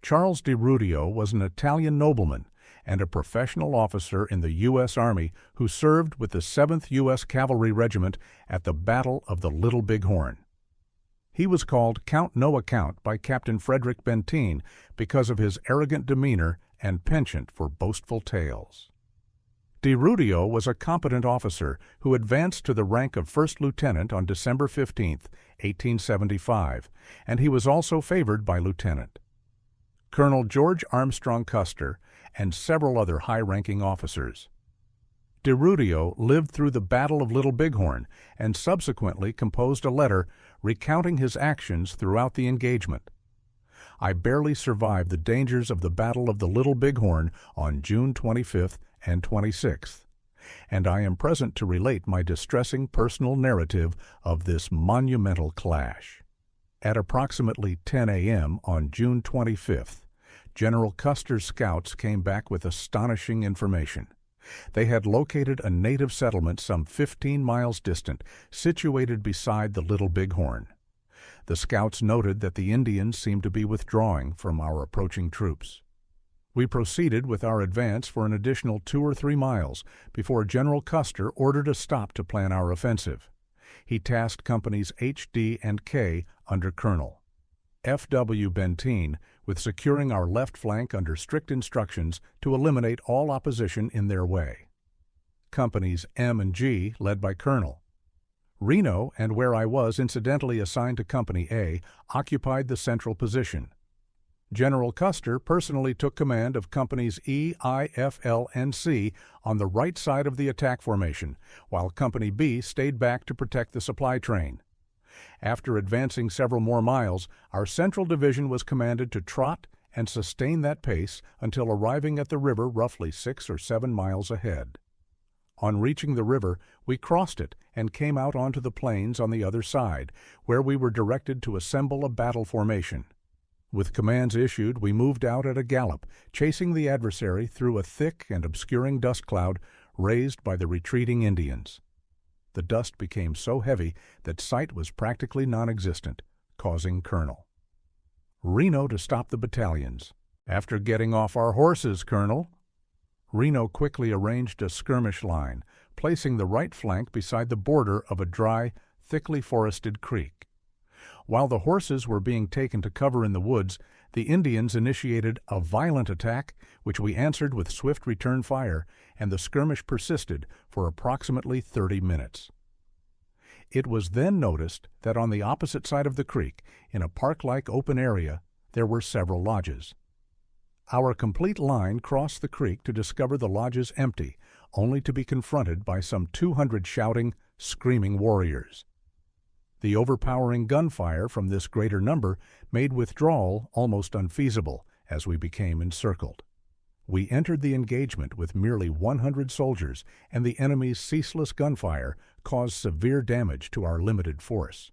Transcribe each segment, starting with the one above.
Charles DeRudio was an Italian nobleman and a professional officer in the U.S. Army who served with the 7th U.S. Cavalry Regiment at the Battle of the Little Bighorn. He was called Count No Account by Captain Frederick Benteen because of his arrogant demeanor and penchant for boastful tales. DiRudio was a competent officer who advanced to the rank of first lieutenant on December 15, 1875, and he was also favored by Lieutenant Colonel George Armstrong Custer and several other high-ranking officers. DeRudio lived through the Battle of Little Bighorn and subsequently composed a letter recounting his actions throughout the engagement. I barely survived the dangers of the Battle of the Little Bighorn on June 25th and 26th, and I am present to relate my distressing personal narrative of this monumental clash. At approximately 10 a.m. on June 25th, General Custer's scouts came back with astonishing information. They had located a native settlement some 15 miles distant, situated beside the Little Bighorn. The scouts noted that the Indians seemed to be withdrawing from our approaching troops. We proceeded with our advance for an additional 2 or 3 miles before General Custer ordered a stop to plan our offensive. He tasked companies H, D, and K under Colonel F.W. Benteen with securing our left flank under strict instructions to eliminate all opposition in their way. Companies M and G, led by Colonel Reno, and where I was incidentally assigned to Company A, occupied the central position. General Custer personally took command of Companies E, I, F, L, and C on the right side of the attack formation, while Company B stayed back to protect the supply train. After advancing several more miles, our central division was commanded to trot and sustain that pace until arriving at the river roughly 6 or 7 miles ahead. On reaching the river, we crossed it and came out onto the plains on the other side, where we were directed to assemble a battle formation. With commands issued, we moved out at a gallop, chasing the adversary through a thick and obscuring dust cloud raised by the retreating Indians. The dust became so heavy that sight was practically non-existent, causing Colonel Reno to stop the battalions. "After getting off our horses, Colonel." Reno quickly arranged a skirmish line, placing the right flank beside the border of a dry, thickly forested creek. While the horses were being taken to cover in the woods, the Indians initiated a violent attack, which we answered with swift return fire, and the skirmish persisted for approximately 30 minutes. It was then noticed that on the opposite side of the creek, in a park-like open area, there were several lodges. Our complete line crossed the creek to discover the lodges empty, only to be confronted by some 200 shouting, screaming warriors. The overpowering gunfire from this greater number made withdrawal almost unfeasible as we became encircled. We entered the engagement with merely 100 soldiers, and the enemy's ceaseless gunfire caused severe damage to our limited force.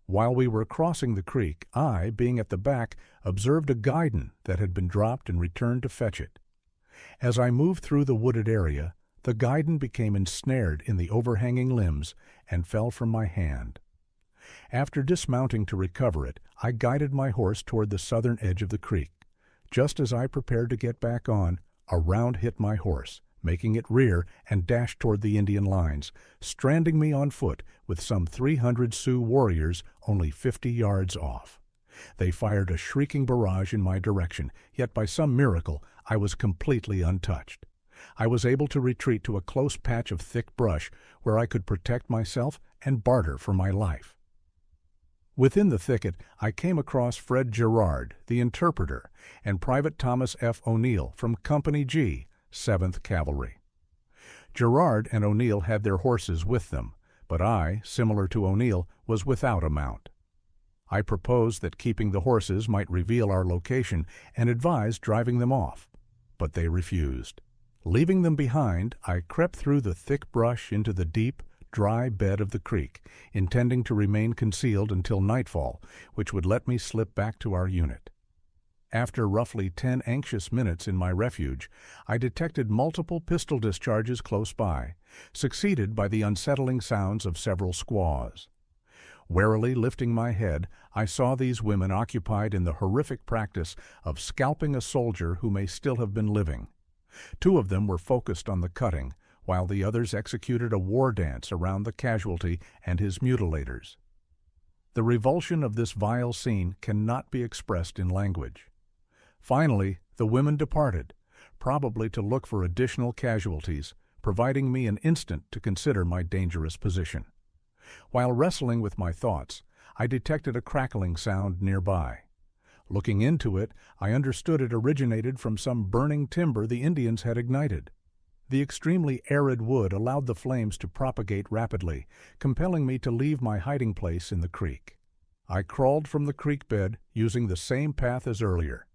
While we were crossing the creek, I, being at the back, observed a guidon that had been dropped and returned to fetch it. As I moved through the wooded area, the guidon became ensnared in the overhanging limbs and fell from my hand. After dismounting to recover it, I guided my horse toward the southern edge of the creek. Just as I prepared to get back on, a round hit my horse, making it rear and dash toward the Indian lines, stranding me on foot with some 300 Sioux warriors only 50 yards off. They fired a shrieking barrage in my direction, yet by some miracle I was completely untouched. I was able to retreat to a close patch of thick brush where I could protect myself and barter for my life. Within the thicket, I came across Fred Gerard, the interpreter, and Private Thomas F. O'Neill from Company G, 7th Cavalry. Gerard and O'Neill had their horses with them, but I, similar to O'Neill, was without a mount. I proposed that keeping the horses might reveal our location and advised driving them off, but they refused. Leaving them behind, I crept through the thick brush into the deep, dry bed of the creek, intending to remain concealed until nightfall, which would let me slip back to our unit. After roughly 10 anxious minutes in my refuge, I detected multiple pistol discharges close by, succeeded by the unsettling sounds of several squaws. Warily lifting my head, I saw these women occupied in the horrific practice of scalping a soldier who may still have been living. 2 of them were focused on the cutting, while the others executed a war dance around the casualty and his mutilators. The revulsion of this vile scene cannot be expressed in language. Finally, the women departed, probably to look for additional casualties, providing me an instant to consider my dangerous position. While wrestling with my thoughts, I detected a crackling sound nearby. Looking into it, I understood it originated from some burning timber the Indians had ignited. The extremely arid wood allowed the flames to propagate rapidly, compelling me to leave my hiding place in the creek. I crawled from the creek bed using the same path as earlier.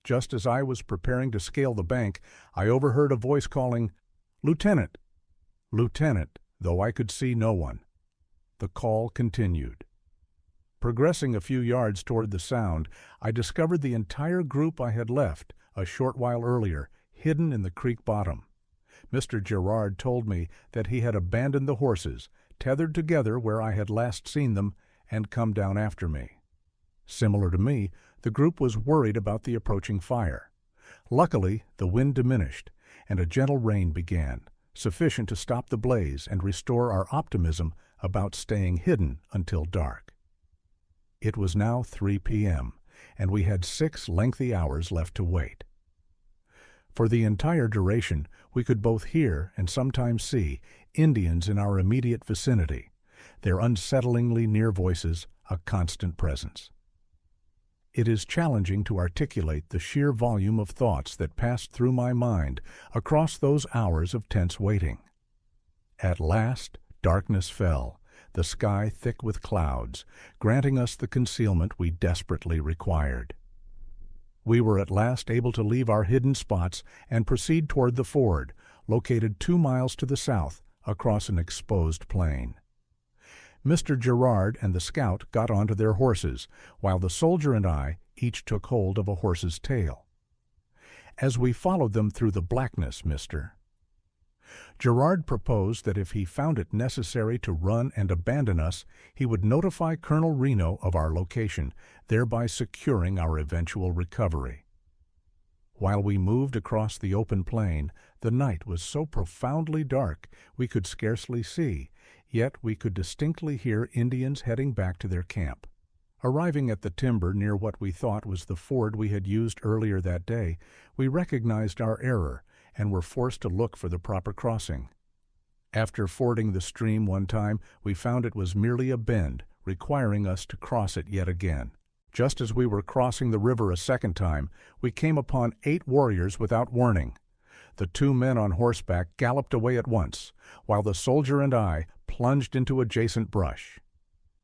Just as I was preparing to scale the bank, I overheard a voice calling, "Lieutenant!" "Lieutenant," though I could see no one. The call continued. Progressing a few yards toward the sound, I discovered the entire group I had left a short while earlier, hidden in the creek bottom. Mr. Gerard told me that he had abandoned the horses, tethered together where I had last seen them, and come down after me. Similar to me, the group was worried about the approaching fire. Luckily, the wind diminished, and a gentle rain began, sufficient to stop the blaze and restore our optimism about staying hidden until dark. It was now 3 p.m., and we had 6 lengthy hours left to wait. For the entire duration, we could both hear and sometimes see Indians in our immediate vicinity, their unsettlingly near voices a constant presence. It is challenging to articulate the sheer volume of thoughts that passed through my mind across those hours of tense waiting. At last, darkness fell, the sky thick with clouds, granting us the concealment we desperately required. We were at last able to leave our hidden spots and proceed toward the ford, located 2 miles to the south, across an exposed plain. Mr. Gerard and the scout got onto their horses, while the soldier and I each took hold of a horse's tail. As we followed them through the blackness, Mr. Gerard proposed that if he found it necessary to run and abandon us, he would notify Colonel Reno of our location, thereby securing our eventual recovery. While we moved across the open plain, the night was so profoundly dark we could scarcely see, yet we could distinctly hear Indians heading back to their camp. Arriving at the timber near what we thought was the ford we had used earlier that day, we recognized our error and were forced to look for the proper crossing. After fording the stream one time, we found it was merely a bend, requiring us to cross it yet again. Just as we were crossing the river a second time, we came upon 8 warriors without warning. The 2 men on horseback galloped away at once, while the soldier and I plunged into adjacent brush.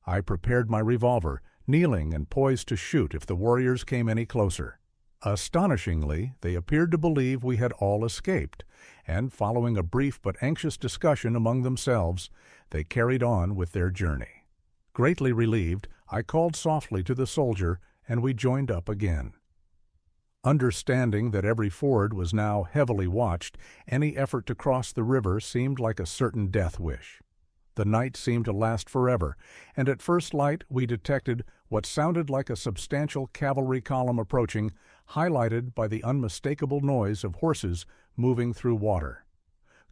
I prepared my revolver, kneeling and poised to shoot if the warriors came any closer. Astonishingly, they appeared to believe we had all escaped, and following a brief but anxious discussion among themselves, they carried on with their journey. Greatly relieved, I called softly to the soldier, and we joined up again. Understanding that every ford was now heavily watched, any effort to cross the river seemed like a certain death wish. The night seemed to last forever, and at first light we detected what sounded like a substantial cavalry column approaching, highlighted by the unmistakable noise of horses moving through water.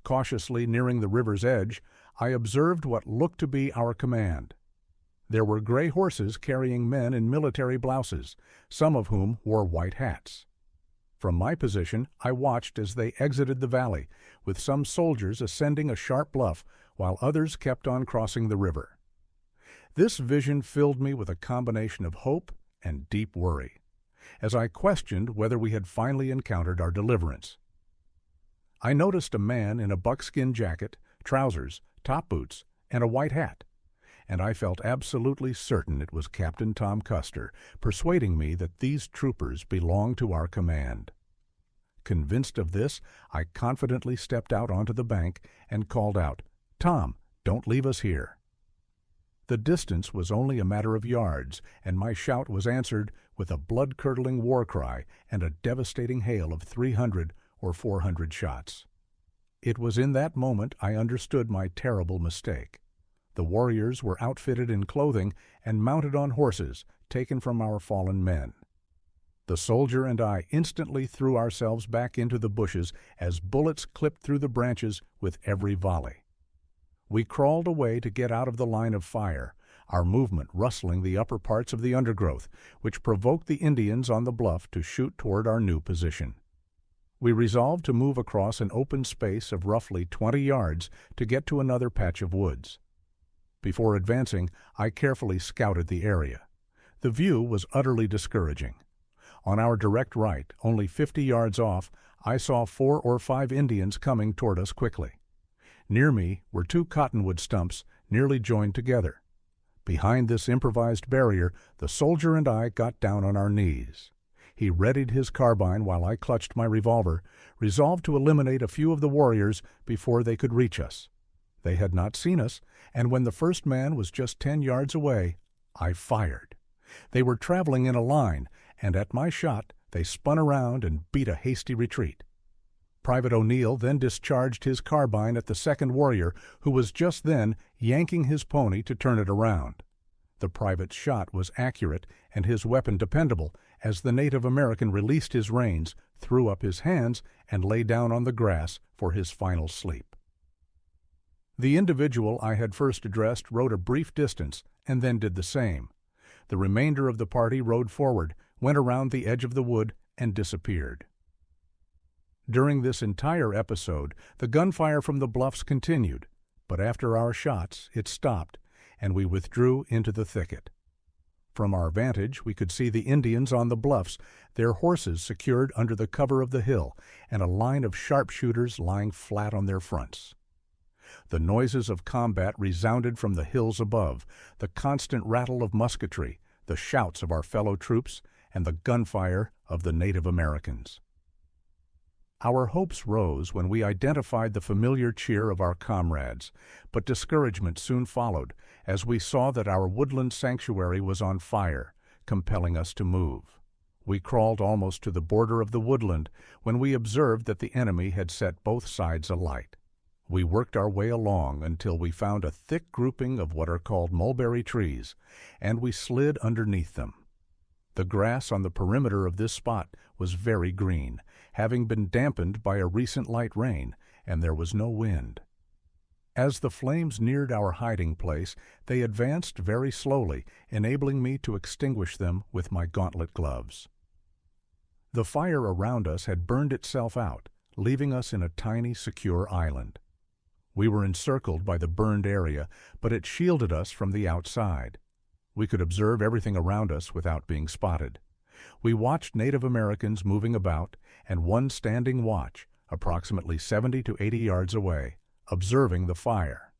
Cautiously nearing the river's edge, I observed what looked to be our command. There were gray horses carrying men in military blouses, some of whom wore white hats. From my position, I watched as they exited the valley, with some soldiers ascending a sharp bluff, while others kept on crossing the river. This vision filled me with a combination of hope and deep worry, as I questioned whether we had finally encountered our deliverance. I noticed a man in a buckskin jacket, trousers, top boots, and a white hat, and I felt absolutely certain it was Captain Tom Custer, persuading me that these troopers belonged to our command. Convinced of this, I confidently stepped out onto the bank and called out, "Tom, don't leave us here." The distance was only a matter of yards, and my shout was answered with a blood-curdling war cry and a devastating hail of 300 or 400 shots. It was in that moment I understood my terrible mistake. The warriors were outfitted in clothing and mounted on horses taken from our fallen men. The soldier and I instantly threw ourselves back into the bushes as bullets clipped through the branches with every volley. We crawled away to get out of the line of fire, our movement rustling the upper parts of the undergrowth, which provoked the Indians on the bluff to shoot toward our new position. We resolved to move across an open space of roughly 20 yards to get to another patch of woods. Before advancing, I carefully scouted the area. The view was utterly discouraging. On our direct right, only 50 yards off, I saw 4 or 5 Indians coming toward us quickly. Near me were 2 cottonwood stumps nearly joined together. Behind this improvised barrier, the soldier and I got down on our knees. He readied his carbine while I clutched my revolver, resolved to eliminate a few of the warriors before they could reach us. They had not seen us, and when the first man was just 10 yards away, I fired. They were traveling in a line, and at my shot they spun around and beat a hasty retreat. Private O'Neill then discharged his carbine at the second warrior, who was just then yanking his pony to turn it around. The private's shot was accurate and his weapon dependable, as the Native American released his reins, threw up his hands, and lay down on the grass for his final sleep. The individual I had first addressed rode a brief distance and then did the same. The remainder of the party rode forward, went around the edge of the wood, and disappeared. During this entire episode, the gunfire from the bluffs continued, but after our shots it stopped, and we withdrew into the thicket. From our vantage we could see the Indians on the bluffs, their horses secured under the cover of the hill, and a line of sharpshooters lying flat on their fronts. The noises of combat resounded from the hills above, the constant rattle of musketry, the shouts of our fellow troops, and the gunfire of the Native Americans. Our hopes rose when we identified the familiar cheer of our comrades, but discouragement soon followed as we saw that our woodland sanctuary was on fire, compelling us to move. We crawled almost to the border of the woodland when we observed that the enemy had set both sides alight. We worked our way along until we found a thick grouping of what are called mulberry trees, and we slid underneath them. The grass on the perimeter of this spot was very green, having been dampened by a recent light rain, and there was no wind. As the flames neared our hiding place, they advanced very slowly, enabling me to extinguish them with my gauntlet gloves. The fire around us had burned itself out, leaving us in a tiny, secure island. We were encircled by the burned area, but it shielded us from the outside. We could observe everything around us without being spotted. We watched Native Americans moving about, and one standing watch, approximately 70 to 80 yards away, observing the fire.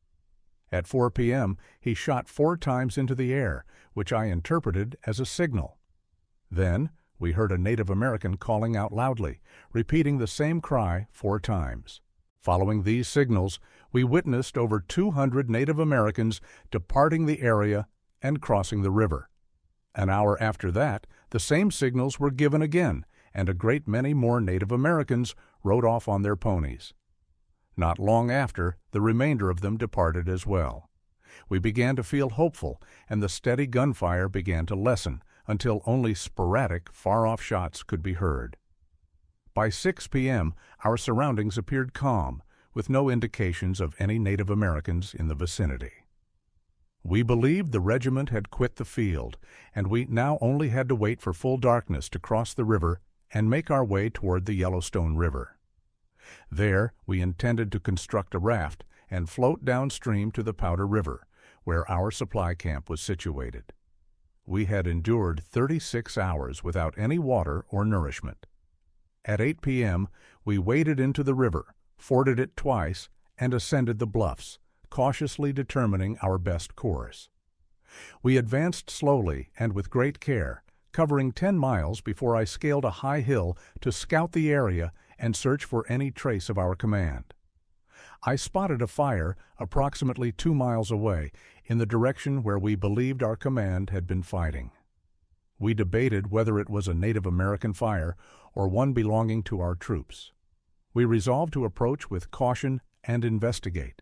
At 4 p.m., he shot 4 times into the air, which I interpreted as a signal. Then we heard a Native American calling out loudly, repeating the same cry 4 times. Following these signals, we witnessed over 200 Native Americans departing the area and crossing the river. An hour after that, the same signals were given again, and a great many more Native Americans rode off on their ponies. Not long after, the remainder of them departed as well. We began to feel hopeful, and the steady gunfire began to lessen until only sporadic, far-off shots could be heard. By 6 p.m., our surroundings appeared calm, with no indications of any Native Americans in the vicinity. We believed the regiment had quit the field, and we now only had to wait for full darkness to cross the river and make our way toward the Yellowstone River. There we intended to construct a raft and float downstream to the Powder River, where our supply camp was situated. We had endured 36 hours without any water or nourishment. At 8 p.m., we waded into the river, forded it twice, and ascended the bluffs, cautiously determining our best course. We advanced slowly and with great care, covering 10 miles before I scaled a high hill to scout the area and search for any trace of our command. I spotted a fire approximately 2 miles away in the direction where we believed our command had been fighting. We debated whether it was a Native American fire or one belonging to our troops. We resolved to approach with caution and investigate.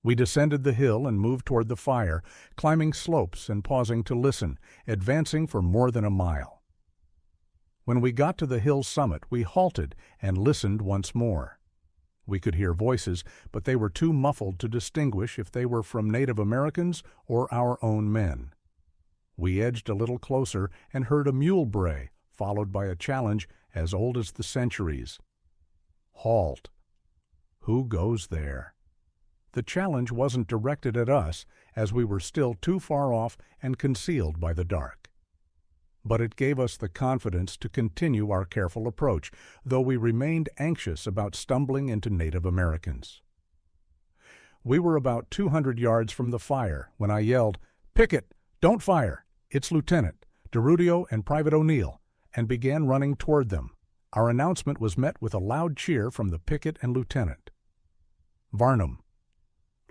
We descended the hill and moved toward the fire, climbing slopes and pausing to listen, advancing for more than a mile. When we got to the hill's summit, we halted and listened once more. We could hear voices, but they were too muffled to distinguish if they were from Native Americans or our own men. We edged a little closer and heard a mule bray, followed by a challenge as old as the centuries. "Halt! Who goes there?" The challenge wasn't directed at us, as we were still too far off and concealed by the dark. But it gave us the confidence to continue our careful approach, though we remained anxious about stumbling into Native Americans. We were about 200 yards from the fire when I yelled, "Picket, don't fire! It's Lieutenant, DeRudio, and Private O'Neill," and began running toward them. Our announcement was met with a loud cheer from the picket and lieutenant. Varnum.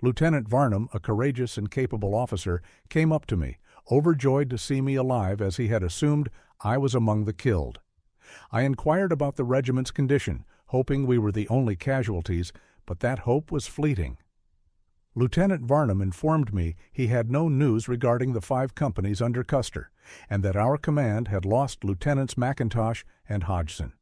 Lieutenant Varnum, a courageous and capable officer, came up to me, overjoyed to see me alive as he had assumed I was among the killed. I inquired about the regiment's condition, hoping we were the only casualties, but that hope was fleeting. Lieutenant Varnum informed me he had no news regarding the 5 companies under Custer, and that our command had lost Lieutenants McIntosh and Hodgson.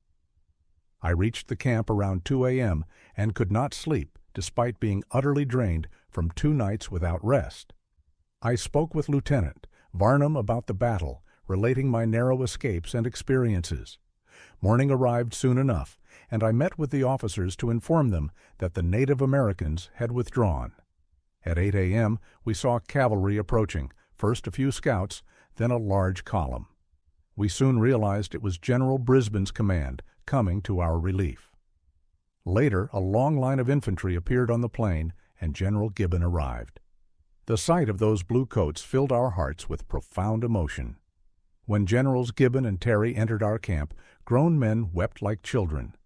I reached the camp around 2 a.m. and could not sleep, despite being utterly drained from 2 nights without rest. I spoke with Lieutenant Varnum about the battle, relating my narrow escapes and experiences. Morning arrived soon enough, and I met with the officers to inform them that the Native Americans had withdrawn. At 8 a.m., we saw cavalry approaching, first a few scouts, then a large column. We soon realized it was General Brisbane's command coming to our relief. Later, a long line of infantry appeared on the plain, and General Gibbon arrived. The sight of those blue coats filled our hearts with profound emotion. When Generals Gibbon and Terry entered our camp, grown men wept like children.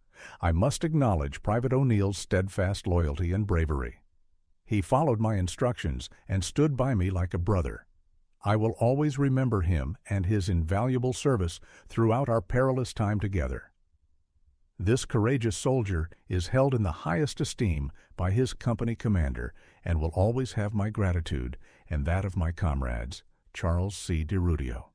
I must acknowledge Private O'Neill's steadfast loyalty and bravery. He followed my instructions and stood by me like a brother. I will always remember him and his invaluable service throughout our perilous time together. This courageous soldier is held in the highest esteem by his company commander and will always have my gratitude and that of my comrades. Charles C. DiRudio.